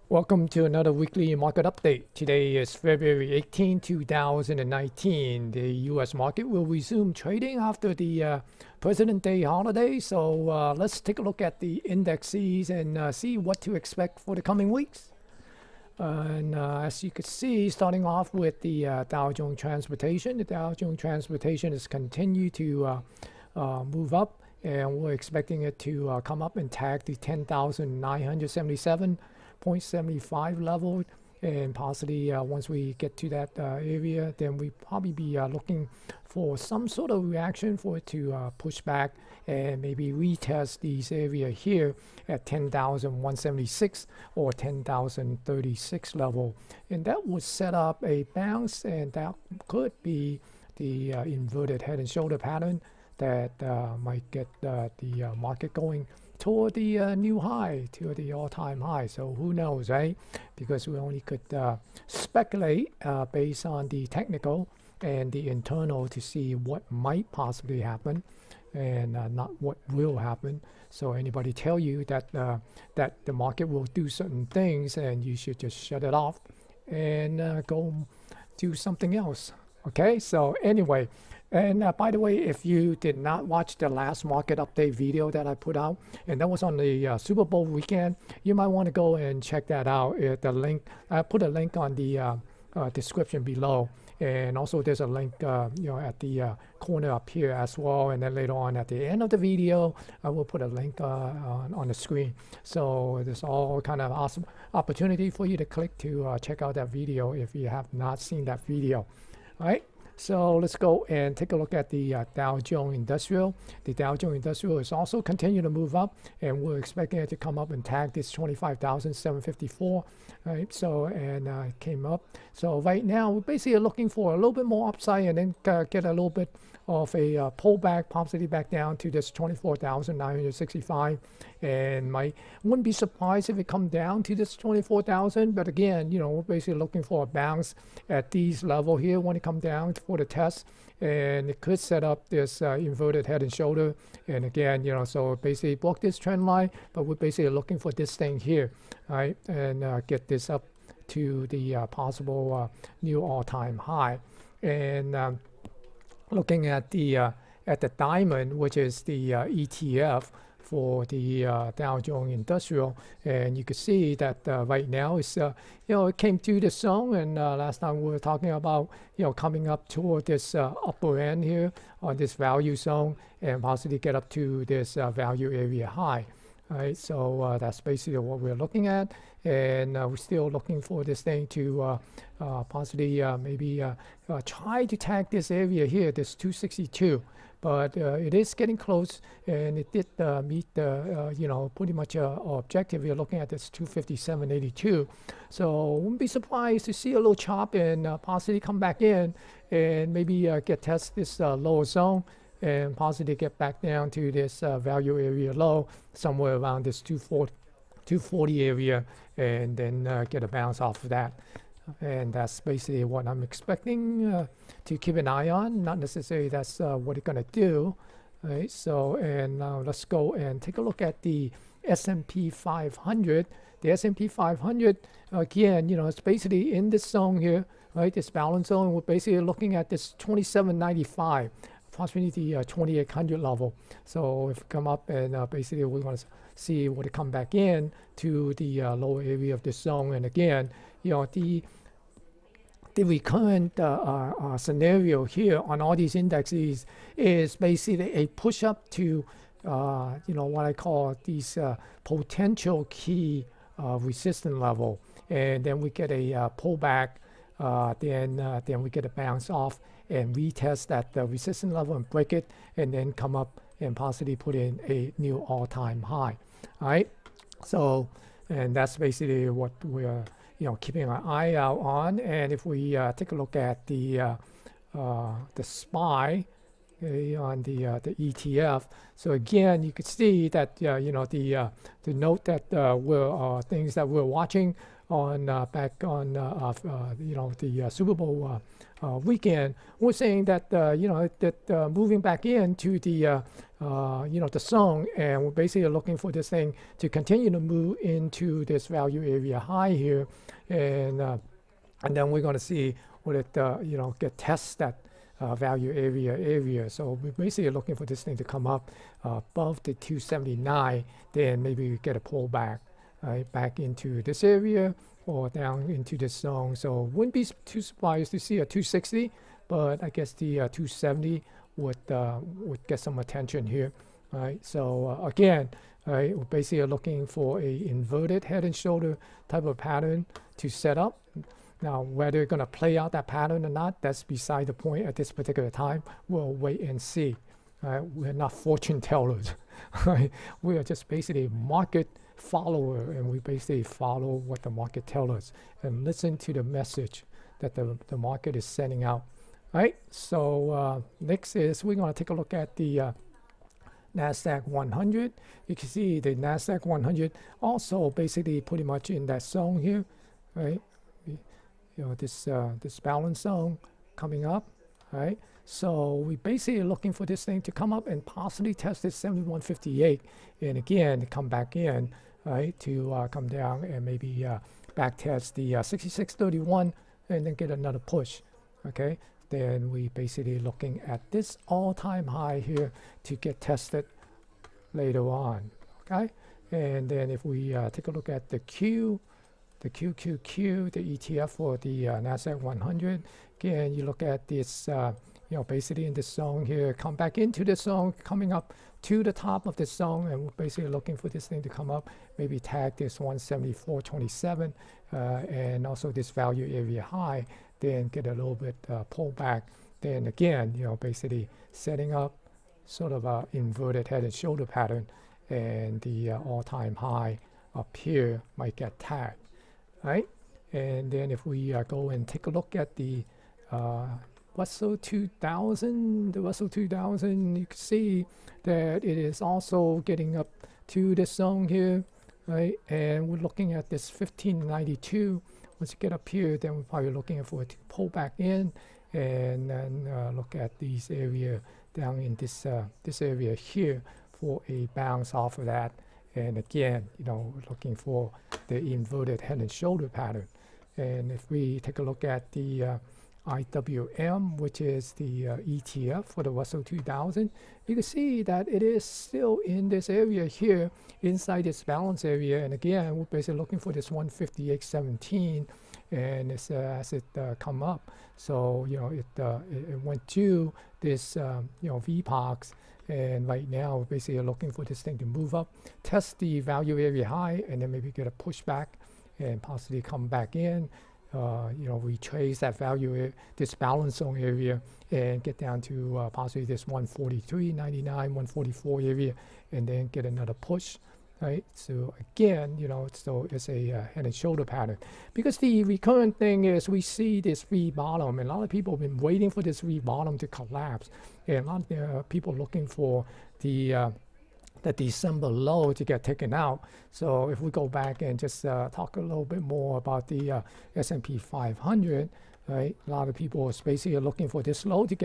Welcome to another weekly market update. Today is February 18, 2019. The U.S. market will resume trading after the President Day holiday. So let's take a look at the indexes and see what to expect for the coming weeks. And as you can see, starting off with the Dow Jones Transportation, the Dow Jones Transportation has continued to move up, and we're expecting it to come up and tag the 10,977.75 level, and possibly once we get to that area, then we probably be looking for some sort of reaction for it to push back and maybe retest these area here at 10,176 or 10,036 level, and that would set up a bounce, and that could be the inverted head and shoulder pattern that might get the market going toward the new high, to the all-time high. So who knows, right? Because we only could speculate based on the technical and the internal to see what might possibly happen, and not what will happen. So anybody tell you that that the market will do certain things, and you should just shut it off and go do something else. Okay, so anyway, and by the way, if you did not watch the last market update video that I put out, and that was on the Super Bowl weekend, you might want to go and check that out. The link, I put a link on the description below, and also there's a link at the corner up here as well, and then later on at the end of the video I will put a link on the screen. So there's all kind of awesome opportunity for you to click to check out that video if you have not seen that video. All right, so let's go and take a look at the Dow Jones Industrial. The Dow Jones Industrial is also continuing to move up, and we're expecting it to come up and tag this 25,754. Right, so and it came up. So right now we're basically looking for a little bit more upside, and then get a little bit of a pullback, possibly back down to this 24,965, and wouldn't be surprised if it come down to this 24,000. But again, we're basically looking for a bounce at these level here when it come down for the test, and it could set up this inverted head and shoulder. And again, so basically block this trend line, but we're basically looking for this thing here, right, and get this up to the possible new all-time high. And looking at the diamond, which is the ETF for the Dow Jones Industrial, and you can see that right now it's it came through the zone, and last time we were talking about coming up toward this upper end here on this value zone, and possibly get up to this value area high. All right, so that's basically what we're looking at, and we're still looking for this thing to possibly maybe try to tag this area here, this 262. But it is getting close, and it did meet the pretty much our objective. We're looking at this 257.82. So wouldn't be surprised to see a little chop and possibly come back in and maybe get test this lower zone, and possibly get back down to this value area low somewhere around this 240 area, and then get a bounce off of that. And that's basically what I'm expecting to keep an eye on. Not necessarily that's what it's going to do. Right, so, and now let's go and take a look at the S&P 500. The S&P 500, again, it's basically in this zone here, right, this balance zone. We're basically looking at this 2795, possibly the 2800 level. So if we come up, and basically we want to see what it come back in to the lower area of this zone. And again, the recurrent scenario here on all these indexes is basically a push up to what I call these potential key resistance level, and then we get a pullback, then we get a bounce off and retest that resistance level and break it, and then come up and possibly put in a new all-time high. All right, so, and that's basically what we're keeping an eye out on. And if we take a look at the SPY, okay, on the ETF. So again, you could see that the note that were things that we're watching on back on the Super Bowl weekend. We're saying that moving back into the the zone, and we're basically looking for this thing to continue to move into this value area high here, and then we're going to see will it get test that value area. So we're basically looking for this thing to come up above the 279, then maybe we get a pullback back into this area or down into this zone. So wouldn't be too surprised to see a 260, but I guess the 270 would get some attention here. Right. So again, we're basically looking for a inverted head and shoulder type of pattern to set up. Now, whether it's going to play out that pattern or not, that's beside the point at this particular time. We'll wait and see. We're not fortune tellers. We are just basically market follower, and we basically follow what the market tells us and listen to the message that the market is sending out. Right. So next is we're going to take a look at the NASDAQ 100. You can see the NASDAQ 100 also basically pretty much in that zone here, right? This balance zone coming up, right? So we basically looking for this thing to come up and possibly test this 7158, and again come back in, right, to come down and maybe back test the 6631 and then get another push. Okay, then we basically looking at this all-time high here to get tested later on. Okay, and then if we take a look at the QQQ, the ETF for the NASDAQ 100. Again, you look at this, basically in this zone here, come back into the zone, coming up to the top of the zone, and we're basically looking for this thing to come up, maybe tag this 174.27, and also this value area high, then get a little bit pullback. Then again, basically setting up sort of a inverted head and shoulder pattern, and the all-time high up here might get tagged. Right, and then if we go and take a look at the Russell 2000, you can see that it is also getting up to this zone here, right? And we're looking at this 1592. Once you get up here, then we're probably looking for it to pull back in, and then look at these area down in this area here for a bounce off of that. And again, looking for the inverted head and shoulder pattern. And if we take a look at the IWM, which is the ETF for the Russell 2000, you can see that it is still in this area here, inside this balance area. And again, we're basically looking for this 158.17, and it's, as it come up. So, it went to this, VPOX. And right now, we're basically looking for this thing to move up, test the value area high, and then maybe get a pushback and possibly come back in, retrace that value, this balance zone area, and get down to possibly this 143.99, 144 area, and then get another push. Right, so again, so it's a head and shoulder pattern, because the recurrent thing is we see this V bottom, and a lot of people have been waiting for this V bottom to collapse, and a lot of people looking for the December low to get taken out. So if we go back and just talk a little bit more about the S&P 500, right? A lot of people are basically looking for this low to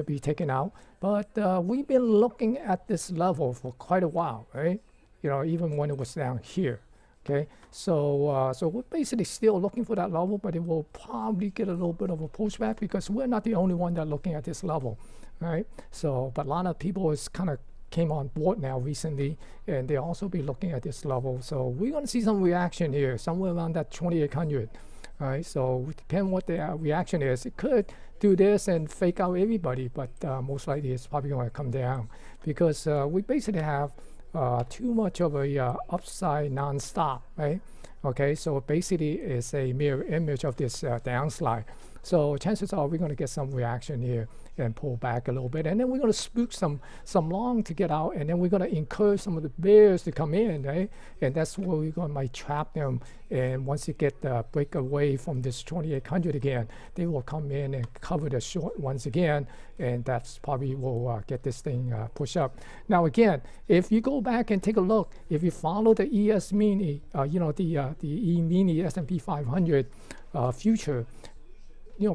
be taken out, but we've been looking at this level for quite a while, right? Even when it was down here. Okay, so we're basically still looking for that level, but it will probably get a little bit of a pushback because we're not the only one that are looking at this level, right? So, but a lot of people is kind of came on board now recently, and they also be looking at this level. So we're going to see some reaction here, somewhere around that 2,800. Right, so it depends what the reaction is. It could do this and fake out everybody, but most likely it's probably going to come down because we basically have too much of a upside non-stop, right? Okay, so basically it's a mirror image of this downslide. So chances are we're going to get some reaction here and pull back a little bit, and then we're going to spook some long to get out, and then we're going to encourage some of the bears to come in, right? And that's where we're going to might trap them. And once you get break away from this 2800 again, they will come in and cover the short once again, and that's probably will get this thing push up. Now again, if you go back and take a look, if you follow the ES mini, the E mini S&P 500 future,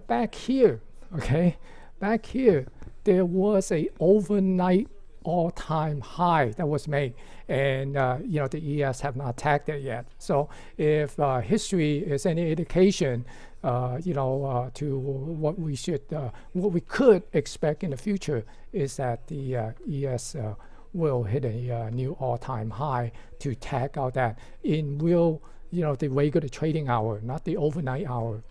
back here, okay, back here, there was a overnight all-time high that was made, and the ES have not tagged it yet. So if history is any indication, to what we should, what we could expect in the future is that the ES will hit a new all-time high to tag out that in real, the regular trading hour, not the overnight hour,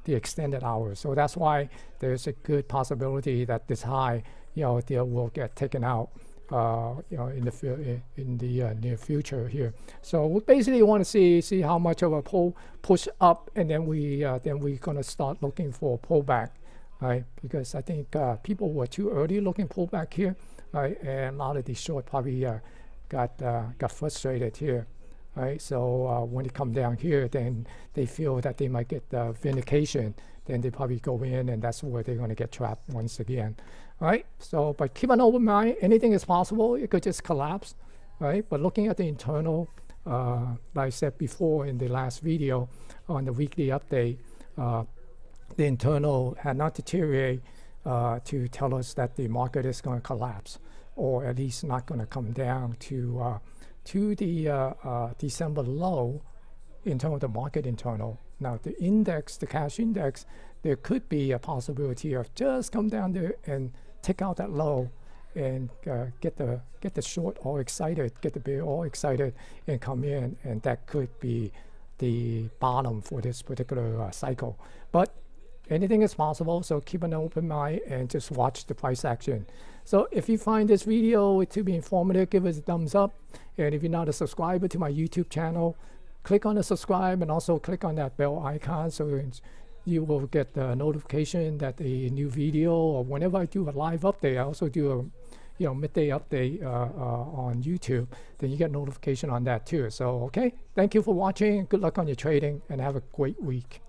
the extended hours. So that's why there's a good possibility that this high, there will get taken out, in the near future here. So we basically want to see how much of a push up, and then we're gonna start looking for pullback, right? Because I think people were too early looking pullback here, right? And a lot of these short probably got frustrated here. Right, so when they come down here, then they feel that they might get the vindication. Then they probably go in, and that's where they're going to get trapped once again. Right. So, but keep an open mind. Anything is possible. It could just collapse. Right. But looking at the internal, like I said before in the last video on the weekly update, the internal had not deteriorated to tell us that the market is going to collapse, or at least not going to come down to the December low in terms of the market internal. Now the index, the cash index, there could be a possibility of just come down there and take out that low and get the short all excited, get the bear all excited and come in, and that could be the bottom for this particular cycle. But anything is possible, so keep an open mind and just watch the price action. So if you find this video to be informative, give us a thumbs up. And if you're not a subscriber to my YouTube channel, click on the subscribe and also click on that bell icon so you will get the notification that a new video, or whenever I do a live update, I also do a midday update on YouTube, then you get notification on that too. So okay, thank you for watching. Good luck on your trading and have a great week.